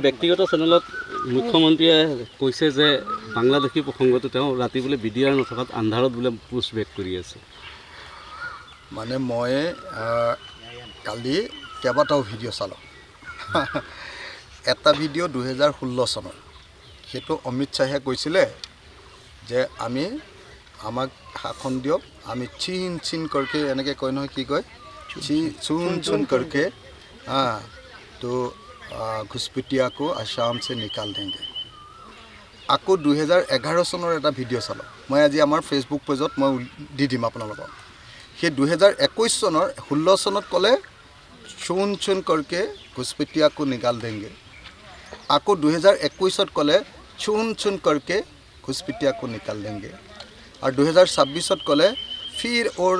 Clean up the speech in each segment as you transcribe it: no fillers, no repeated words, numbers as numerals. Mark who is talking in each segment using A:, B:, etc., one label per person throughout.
A: ব্যক্তিগত চেনেলত মুখ্যমন্ত্ৰীয়ে কৈছে যে বাংলাদেশী প্ৰসংগটো তেওঁ ৰাতি বোলে বিডিআৰ নথকাত আন্ধাৰত বোলে পোষ্ট বেক কৰি আছে।
B: মানে মই কালি কেইবাটাও ভিডিঅ' চালোঁ। এটা ভিডিঅ' 2016 চনৰ, সেইটো অমিত শ্বাহে কৈছিলে যে আমাক শাসন দিয়ক, আমি চিন চিন কৰকে এনেকৈ কয় নহয়, কি কয়, চুন চুন কৰকে তো ঘুচপেটিয়া को আসাম से निकाल देंगे। আকৌ 2011 চনৰ এটা ভিডিঅ' চালোঁ, মই আজি আমাৰ ফেচবুক পেজত মই দি দিম আপোনালোকক। সেই 2021 চনৰ 16 চনত ক'লে চুন চুন কৰকে ঘুচপেটিয়া को निकाल देंगे। আকৌ 2021ত ক'লে চুন চুন কৰকে ঘুচপেটিয়া को निकाल देंगे। और 2026ত ক'লে फिर और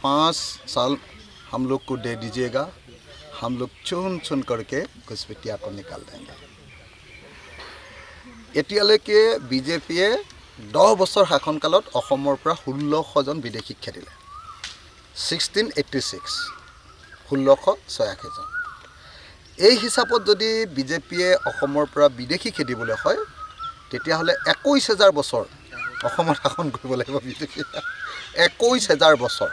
B: 5 साल हम लोग को दे दीजिएगा, हम लोग चुन चुन करके घुसपेटिया को निकाल देंगे। এতিয়ালৈকে বিজেপিয়ে 10 বছৰ শাসনকালত অসমৰ পৰা 1600 জন বিদেশীক খেদিলে। 1686 1686 জন। এই হিচাপত যদি বিজেপিয়ে অসমৰ পৰা বিদেশী খেদিবলৈ হয়, তেতিয়াহ'লে 21000 বছৰ অসমত শাসন কৰিব লাগিব বিজেপিয়ে। 21000 বছৰ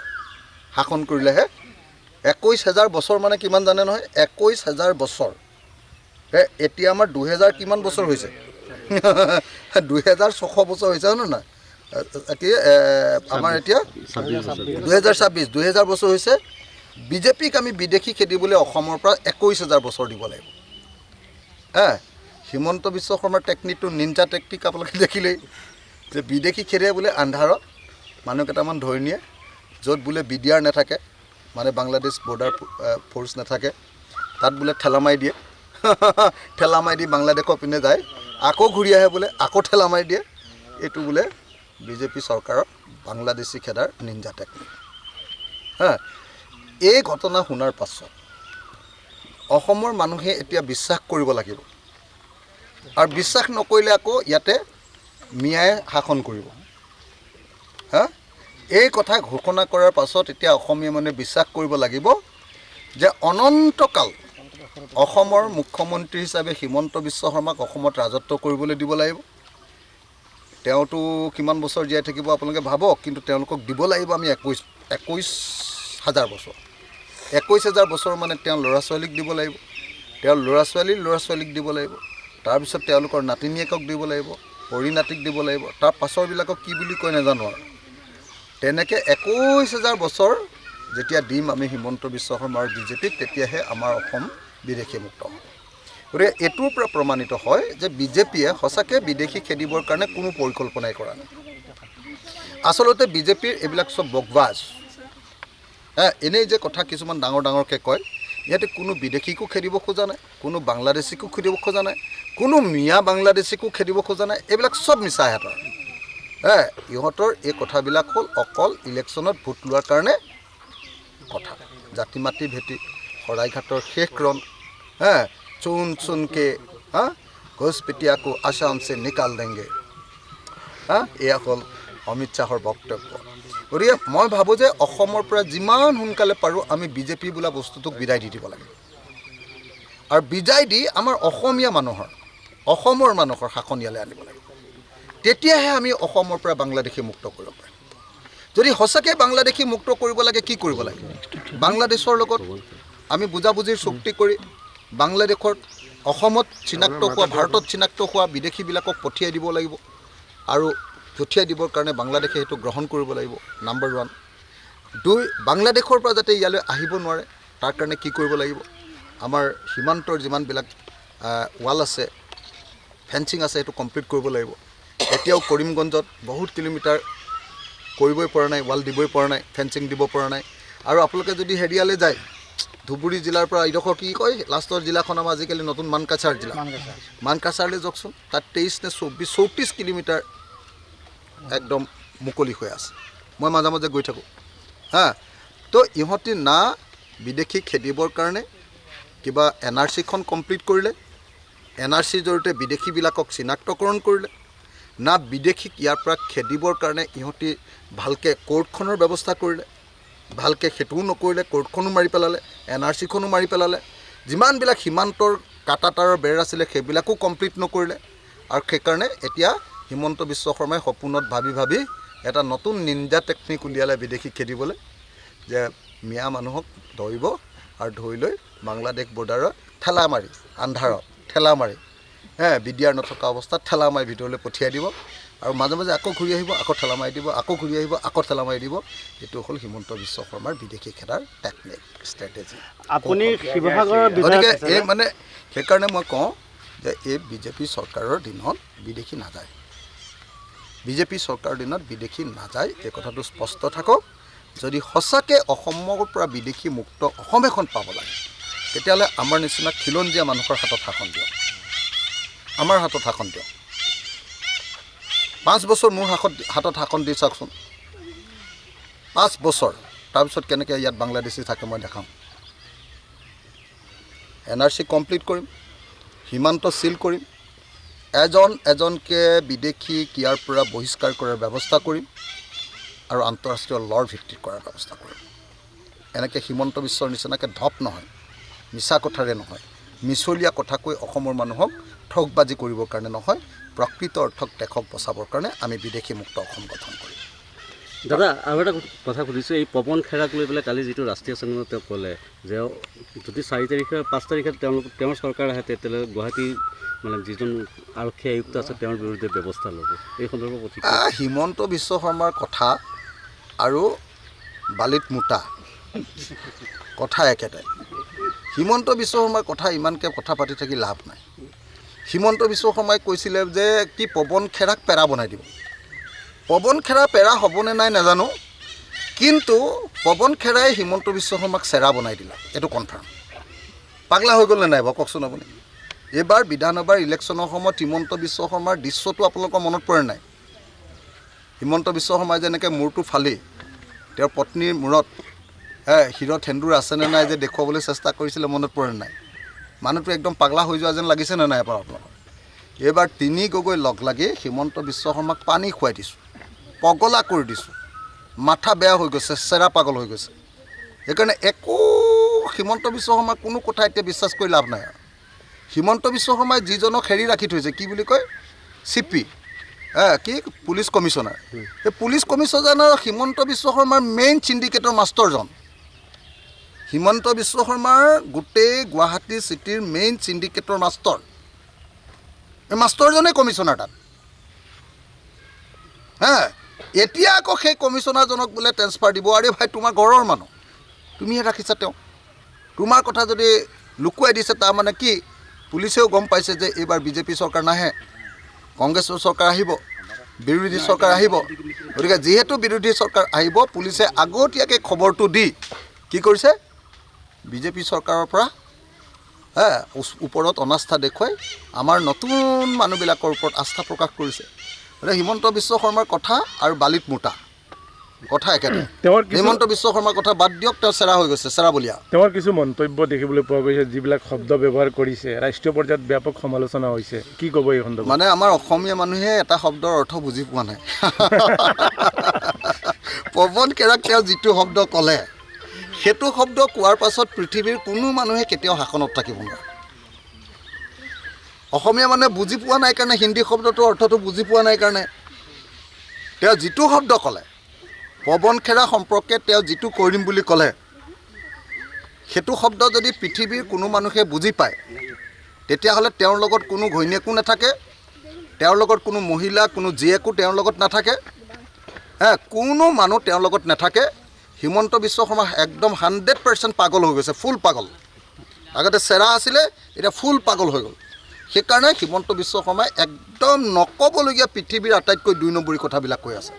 B: শাসন কৰিলেহে। 21000 বছৰ মানে কিমান জানে নহয়? 21000 বছৰ। এতিয়া আমাৰ 2000 কিমান বছৰ হৈছে? 2600 বছৰ হৈছে হয় নহয়? এতিয়া আমাৰ এতিয়া 2026 2000 বছৰ হৈছে। বিজেপিক আমি বিদেশী খেদিবলৈ অসমৰ পৰা 21000 বছৰ দিব লাগিব। হিমন্ত বিশ্ব শৰ্মাৰ টেকনিকটো নিঞ্জা টেকনিক আপোনালোকে দেখিলেই, যে বিদেশী খেদিয়ে বোলে আন্ধাৰত মানুহ কেইটামান ধৰি নিয়ে, য'ত বোলে বিডিআৰ নাথাকে, মানে বাংলাদেশ বৰ্ডাৰ ফ'ৰ্চ নাথাকে, তাত বোলে ঠেলা মাৰি দিয়ে। ঠেলা মাৰি দি বাংলাদেশৰ পিনে যায়, আকৌ ঘূৰি আহে বোলে, আকৌ ঠেলা মাৰি দিয়ে। এইটো বোলে বিজেপি চৰকাৰৰ বাংলাদেশী খেদাৰ নিঞ্জা টেকনিক। এই ঘটনা শুনাৰ পাছত অসমৰ মানুহে এতিয়া বিশ্বাস কৰিব লাগিব, আৰু বিশ্বাস নকৰিলে আকৌ ইয়াতে মিয়াই শাসন কৰিব। এই কথা ঘোষণা কৰাৰ পাছত এতিয়া অসমীয়া মানুহে বিশ্বাস কৰিব লাগিব যে অনন্তকাল অসমৰ মুখ্যমন্ত্ৰী হিচাপে হিমন্ত বিশ্ব শৰ্মাক অসমত ৰাজত্ব কৰিবলৈ দিব লাগিব। তেওঁতো কিমান বছৰ জীয়াই থাকিব আপোনালোকে ভাবক, কিন্তু তেওঁলোকক দিব লাগিব আমি 21000 বছৰ। 21000 বছৰ মানে তেওঁৰ ল'ৰা ছোৱালীক দিব লাগিব, তেওঁৰ ল'ৰা ছোৱালীক দিব লাগিব, তাৰপিছত তেওঁলোকৰ নাতিনীয়েকক দিব লাগিব, পৰিণাতিক দিব লাগিব, তাৰ পাছৰবিলাকক কি বুলি কয় নাজানো আৰু। তেনেকৈ 21000 বছৰ যেতিয়া দিম আমি হিমন্ত বিশ্ব শৰ্মা আৰু বিজেপিক, তেতিয়াহে আমাৰ অসম বিদেশী মুক্ত হ'ব। গতিকে এইটোৰ পৰা প্ৰমাণিত হয় যে বিজেপিয়ে সঁচাকৈ বিদেশী খেদিবৰ কাৰণে কোনো পৰিকল্পনাই কৰা নাই। আচলতে বিজেপিৰ এইবিলাক চব বকবাজ। এনেই যে কথা কিছুমান ডাঙৰ ডাঙৰকৈ কয়, ইয়াতে কোনো বিদেশীকো খেদিব খোজা নাই, কোনো বাংলাদেশীকো খেদিব খোজা নাই, কোনো মিয়া বাংলাদেশীকো খেদিব খোজা নাই। এইবিলাক চব মিছা সিহঁতৰ। ইহঁতৰ এই কথাবিলাক হ'ল অকল ইলেকশ্যনত ভোট লোৱাৰ কাৰণে কথা। জাতি মাটি ভেটি শৰাইঘাটৰ শেষ ৰণ, চুন চুনকে ঘুচপেটিয়া को আসাম से निकाल देंगे। এয়া হ'ল অমিত শ্বাহৰ বক্তব্য। গতিকে মই ভাবোঁ যে অসমৰ পৰা যিমান সোনকালে পাৰোঁ আমি বিজেপি বোলা বস্তুটোক বিদায় দি দিব লাগে, আৰু বিদায় দি আমাৰ অসমৰ মানুহৰ শাসন ইয়ালৈ আনিব লাগে। তেতিয়াহে আমি অসমৰ পৰা বাংলাদেশী মুক্ত কৰিব পাৰিম। যদি সঁচাকৈ বাংলাদেশী মুক্ত কৰিব লাগে, কি কৰিব লাগে? বাংলাদেশৰ লগত আমি বুজাবুজিৰ চুক্তি কৰি বাংলাদেশৰ অসমত চিনাক্ত হোৱা, ভাৰতত চিনাক্ত হোৱা বিদেশীবিলাকক পঠিয়াই দিব লাগিব, আৰু পঠিয়াই দিবৰ কাৰণে বাংলাদেশে সেইটো গ্ৰহণ কৰিব লাগিব। নাম্বাৰ 1। 2, বাংলাদেশৰ পৰা যাতে ইয়ালৈ আহিব নোৱাৰে তাৰ কাৰণে কি কৰিব লাগিব? আমাৰ সীমান্তৰ যিমানবিলাক ৱাল আছে, ফেঞ্চিং আছে, সেইটো কমপ্লিট কৰিব লাগিব। এতিয়াও কৰিমগঞ্জত বহুত কিলোমিটাৰ কৰিবই পৰা নাই, ৱাল দিবই পৰা নাই, ফেঞ্চিং দিব পৰা নাই। আৰু আপোনালোকে যদি হেৰিয়ালৈ যায়, ধুবুৰী জিলাৰ পৰা এইডোখৰ কি কয়, লাষ্টৰ জিলাখন আমাৰ আজিকালি নতুন মানকাছাৰ জিলা, মানকাছাৰলৈ যাওকচোন, তাত 23 নে 34 কিলোমিটাৰ একদম মুকলি হৈ আছে। মই মাজে মাজে গৈ থাকোঁ। তো ইহঁতি না বিদেশীক খেদিবৰ কাৰণে কিবা NRCখন কমপ্লিট কৰিলে, NRCৰ জৰিয়তে বিদেশীবিলাকক চিনাক্তকৰণ কৰিলে, না বিদেশীক ইয়াৰ পৰা খেদিবৰ কাৰণে ইহঁতি ভালকৈ কোৰ্টখনৰ ব্যৱস্থা কৰিলে, ভালকৈ সেইটোও নকৰিলে, কোৰ্টখনো মাৰি পেলালে, NRCখনো মাৰি পেলালে। যিমানবিলাক সীমান্তৰ কাটা তাৰৰ বেৰ আছিলে সেইবিলাকো কমপ্লিট নকৰিলে আৰু সেইকাৰণে এতিয়া হিমন্ত বিশ্ব শৰ্মাই সপোনত ভাবি এটা নতুন নিঞ্জা টেকনিক উলিয়ালে বিদেশী খেদিবলৈ যে মিয়া মানুহক ধৰিব আৰু ধৰি লৈ বাংলাদেশ বৰ্ডাৰত ঠেলা মাৰি আন্ধাৰত ঠেলা মাৰি বিডিআৰ নথকা অৱস্থাত ঠেলা মাৰি ভিতৰলৈ পঠিয়াই দিব আৰু মাজে মাজে আকৌ ঘূৰি আহিব আকৌ ঠেলা মাৰি দিব আকৌ ঘূৰি আহিব আকৌ ঠেলা মাৰি দিব এইটো হ'ল হিমন্ত বিশ্ব শৰ্মাৰ বিদেশী খেদাৰ টেকনিক ষ্ট্ৰেটেজি
C: আপুনি শিৱসাগৰৰ
B: গতিকে এই মানে সেইকাৰণে মই কওঁ যে এই বিজেপি চৰকাৰৰ দিনত বিদেশী নাযায় বিজেপি চৰকাৰৰ দিনত বিদেশী নাযায় এই কথাটো স্পষ্ট থাকক যদি সঁচাকৈ অসমৰ পৰা বিদেশী মুক্ত অসম এখন পাব লাগে তেতিয়াহ'লে আমাৰ নিচিনা খিলঞ্জীয়া মানুহৰ হাতত শাসন দিয়ক আমাৰ হাতত শাসন দিয়ক 5 বছৰ মোৰ হাতত শাসন দি চাওকচোন 5 বছৰ তাৰপিছত কেনেকৈ ইয়াত বাংলাদেশী থাকে মই দেখাম NRC কমপ্লিট কৰিম সীমান্ত চিল কৰিম এজনকৈ বিদেশী ইয়াৰ পৰা বহিষ্কাৰ কৰাৰ ব্যৱস্থা কৰিম আৰু আন্তঃৰাষ্ট্ৰীয় লৰ ভিত্তিত কৰাৰ ব্যৱস্থা কৰিম এনেকৈ হিমন্ত বিশ্বৰ নিচিনাকৈ ধপ নহয় মিছা কথাৰে নহয় মিছলীয়া কথা কৈ অসমৰ মানুহক ঠগবাজি কৰিবৰ কাৰণে নহয় প্ৰকৃত অৰ্থক দেশক বচাবৰ কাৰণে আমি বিদেশী মুক্ত অসম গঠন কৰিম
A: দাদা আৰু এটা কথা সুধিছোঁ এই পৱন খেৰাক লৈ পেলাই কালি যিটো ৰাষ্ট্ৰীয় চেনেলত তেওঁ ক'লে যে যদি 4 তাৰিখে 5 তাৰিখে তেওঁৰ চৰকাৰ আহে তেতিয়াহ'লে গুৱাহাটী মানে যিজন আৰক্ষী আয়ুক্ত আছে তেওঁৰ বিৰুদ্ধে ব্যৱস্থা ল'ব এই সন্দৰ্ভত
B: হিমন্ত বিশ্ব শৰ্মাৰ কথা আৰু বালিত মোটা কথা একেটাই হিমন্ত বিশ্ব শৰ্মাৰ কথা ইমানকৈ কথা পাতি থাকি লাভ নাই হিমন্ত বিশ্ব শৰ্মাই কৈছিলে যে কি পৱন খেৰাক পেৰা বনাই দিব পৱন খেৰা পেৰা হ'বনে নাই নাজানো কিন্তু পৱন খেৰাই হিমন্ত বিশ্ব শৰ্মাক চেৰা বনাই দিলে এইটো কনফাৰ্ম পাগলা হৈ গ'লনে নাই বাৰু কওকচোন আপুনি এইবাৰ বিধানসভাৰ ইলেকশ্যনৰ সময়ত হিমন্ত বিশ্ব শৰ্মাৰ দৃশ্যটো আপোনালোকৰ মনত পৰে নাই হিমন্ত বিশ্ব শৰ্মাই যেনেকৈ মূৰটো ফালি তেওঁৰ পত্নীৰ মূৰত শিৰত সেন্দুৰ আছেনে নাই যে দেখুৱাবলৈ চেষ্টা কৰিছিলে মনত পৰে নাই মানুহটো একদম পাগলা হৈ যোৱা যেন লাগিছেনে নাই বাৰু আপোনালোকৰ এইবাৰ 3 গগৈ লগ লাগি হিমন্ত বিশ্ব শৰ্মাক পানী খুৱাই দিছোঁ পগলা কৰি দিছোঁ মাথা বেয়া হৈ গৈছে চেৰা পাগল হৈ গৈছে সেইকাৰণে একো হিমন্ত বিশ্ব শৰ্মাৰ কোনো কথা এতিয়া বিশ্বাস কৰি লাভ নাই হিমন্ত বিশ্ব শৰ্মাই যিজনক হেৰি ৰাখি থৈছে কি বুলি কয় CP কি পুলিচ কমিশ্যনাৰ এই পুলিচ কমিশ্যনাৰ হিমন্ত বিশ্ব শৰ্মাৰ মেইন চিণ্ডিকেটৰ মাষ্টৰজন হিমন্ত বিশ্ব শৰ্মাৰ গোটেই গুৱাহাটী চিটিৰ মেইন চিণ্ডিকেটৰ মাষ্টৰ এই মাষ্টৰজনেই কমিশ্যনাৰ তাত এতিয়া আকৌ সেই কমিশ্যনাৰজনক বোলে ট্ৰেন্সফাৰ দিব আৰে ভাই তোমাৰ ঘৰৰ মানুহ তুমিহে ৰাখিছা তেওঁ তোমাৰ কথা যদি লুকুৱাই দিছে তাৰমানে কি পুলিচেও গম পাইছে যে এইবাৰ বিজেপি চৰকাৰ নাহে কংগ্ৰেছৰ চৰকাৰ আহিব বিৰোধী চৰকাৰ আহিব গতিকে যিহেতু বিৰোধী চৰকাৰ আহিব পুলিচে আগতীয়াকৈ খবৰটো দি কি কৰিছে বিজেপি চৰকাৰৰ পৰা ওপৰত অনাস্থা দেখুৱাই আমাৰ নতুন মানুহবিলাকৰ ওপৰত আস্থা প্ৰকাশ কৰিছে গতিকে হিমন্ত বিশ্ব শৰ্মাৰ কথা আৰু বালিত মোটা কথা একেটাই হিমন্ত বিশ্ব শৰ্মাৰ কথা বাদ দিয়ক তেওঁ চেৰা হৈ গৈছে চেৰাবলীয়া
C: তেওঁৰ কিছু মন্তব্য দেখিবলৈ পোৱা গৈছে যিবিলাক শব্দ ব্যৱহাৰ কৰিছে ৰাষ্ট্ৰীয় পৰ্যায়ত ব্যাপক সমালোচনা হৈছে কি ক'ব এই সন্দৰ্ভত
B: মানে আমাৰ অসমীয়া মানুহে এটা শব্দৰ অৰ্থ বুজি পোৱা নাই পৱন খেৰাক তেওঁ যিটো শব্দ ক'লে সেইটো শব্দ কোৱাৰ পাছত পৃথিৱীৰ কোনো মানুহে কেতিয়াও শাসনত থাকিব নোৱাৰে অসমীয়া মানুহে বুজি পোৱা নাই কাৰণে হিন্দী শব্দটোৰ অৰ্থটো বুজি পোৱা নাই কাৰণে তেওঁ যিটো শব্দ ক'লে পৱন খেৰা সম্পৰ্কে তেওঁ যিটো কৰিম বুলি ক'লে সেইটো শব্দ যদি পৃথিৱীৰ কোনো মানুহে বুজি পায় তেতিয়াহ'লে তেওঁৰ লগত কোনো ঘৈণীয়েকো নাথাকে তেওঁৰ লগত কোনো মহিলা কোনো জীয়েকো তেওঁৰ লগত নাথাকে কোনো মানুহ তেওঁৰ লগত নাথাকে হিমন্ত বিশ্ব শৰ্মা একদম 100% পাগল হৈ গৈছে ফুল পাগল আগতে চেৰা আছিলে এতিয়া ফুল পাগল হৈ গ'ল সেইকাৰণে হিমন্ত বিশ্ব শৰ্মাই একদম নক'বলগীয়া পৃথিৱীৰ আটাইতকৈ 2 নম্বৰী কথাবিলাক কৈ আছে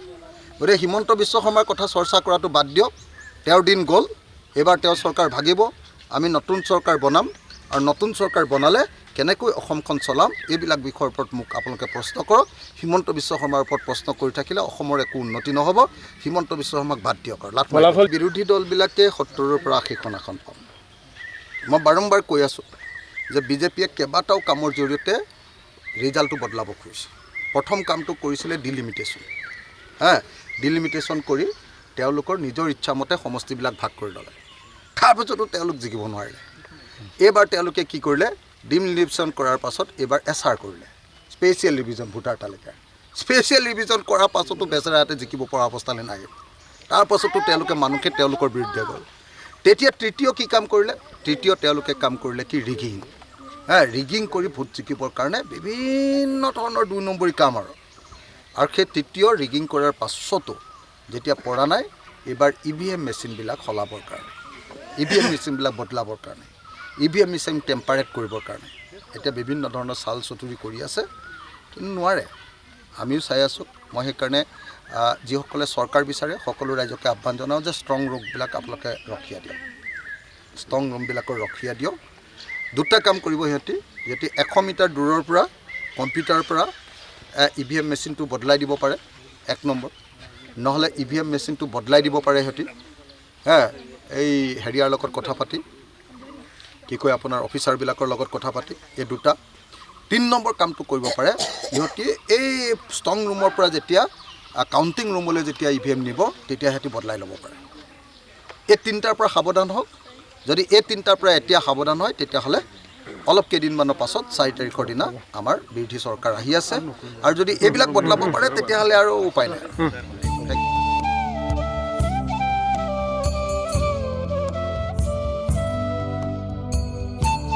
B: গতিকে হিমন্ত বিশ্ব শৰ্মাৰ কথা চৰ্চা কৰাটো বাদ দিয়ক তেওঁৰ দিন গ'ল এইবাৰ তেওঁৰ চৰকাৰ ভাগিব আমি নতুন চৰকাৰ বনাম আৰু নতুন চৰকাৰ বনালে কেনেকৈ অসমখন চলাম এইবিলাক বিষয়ৰ ওপৰত মোক আপোনালোকে প্ৰশ্ন কৰক হিমন্ত বিশ্ব শৰ্মাৰ ওপৰত প্ৰশ্ন কৰি থাকিলে অসমৰ একো উন্নতি নহ'ব হিমন্ত বিশ্ব শৰ্মাক বাদ দিয়ক আৰু বিৰোধী দলবিলাকে 70ৰ পৰা 80খন আসন পাম মই বাৰম্বাৰ কৈ আছোঁ যে বিজেপিয়ে কেইবাটাও কামৰ জৰিয়তে ৰিজাল্টটো বদলাব খুজিছে প্ৰথম কামটো কৰিছিলে ডিলিমিটেশ্যন ডিলিমিটেশ্যন কৰি তেওঁলোকৰ নিজৰ ইচ্ছামতে সমষ্টিবিলাক ভাগ কৰি ল'লে তাৰপিছতো তেওঁলোক জিকিব নোৱাৰিলে এইবাৰ তেওঁলোকে কি কৰিলে ডিলিমিটেশ্যন কৰাৰ পাছত এইবাৰ এছআৰ কৰিলে, স্পেচিয়েল ৰিভিজন ভোটাৰ তালিকা। স্পেচিয়েল ৰিভিজন কৰাৰ পাছতো বেচেৰাহঁতে জিকিব পৰা অৱস্থালৈ নাই। তাৰপাছতো তেওঁলোকে মানুহে তেওঁলোকৰ বিৰুদ্ধে গ'ল। তেতিয়া তৃতীয় কি কাম কৰিলে? তেওঁলোকে কাম কৰিলে কি ৰিগিং। ৰিগিং কৰি ভোট জিকিবৰ কাৰণে বিভিন্ন ধৰণৰ 2 নম্বৰী কাম আৰু সেই তৃতীয় ৰিগিং কৰাৰ পাছতো যেতিয়া পৰা নাই, এইবাৰ EVM মেচিনবিলাক সলাবৰ কাৰণে, EVM মেচিনবিলাক বদলাবৰ কাৰণে, EVM মেচিন টেম্পাৰেট কৰিবৰ কাৰণে এতিয়া বিভিন্ন ধৰণৰ চাল চতুৰি কৰি আছে, কিন্তু নোৱাৰে। আমিও চাই আছোঁ। মই সেইকাৰণে যিসকলে চৰকাৰ বিচাৰে সকলো ৰাইজকে আহ্বান জনাওঁ যে ষ্ট্ৰং ৰুমবিলাক আপোনালোকে ৰখিয়া দিয়ক, ষ্ট্ৰং ৰুমবিলাকৰ ৰখিয়া দিয়ক। 2টা কাম কৰিব সিহঁতি 100 মিটাৰ দূৰৰ পৰা কম্পিউটাৰৰ পৰা EVM মেচিনটো বদলাই দিব পাৰে, 1 নম্বৰ। নহ'লে EVM মেচিনটো বদলাই দিব পাৰে সিহঁতি এই হেৰিয়াৰ লগত কথা পাতি, কি কয় আপোনাৰ অফিচাৰবিলাকৰ লগত কথা পাতি, এই 2টা। 3 নম্বৰ কামটো কৰিব পাৰে সিহঁতি এই ষ্ট্ৰং ৰুমৰ পৰা যেতিয়া কাউণ্টিং ৰুমলৈ যেতিয়া EVM নিব তেতিয়া সিহঁতি বদলাই ল'ব পাৰে। এই 3টাৰ পৰা সাৱধান হওক। যদি এই 3টাৰ পৰা এতিয়া সাৱধান হয় তেতিয়াহ'লে অলপ কেইদিনমানৰ পাছত 4 তাৰিখৰ দিনা আমাৰ বিৰোধী চৰকাৰ আহি আছে, আৰু যদি এইবিলাক বদলাব পাৰে তেতিয়াহ'লে আৰু উপায় নাই।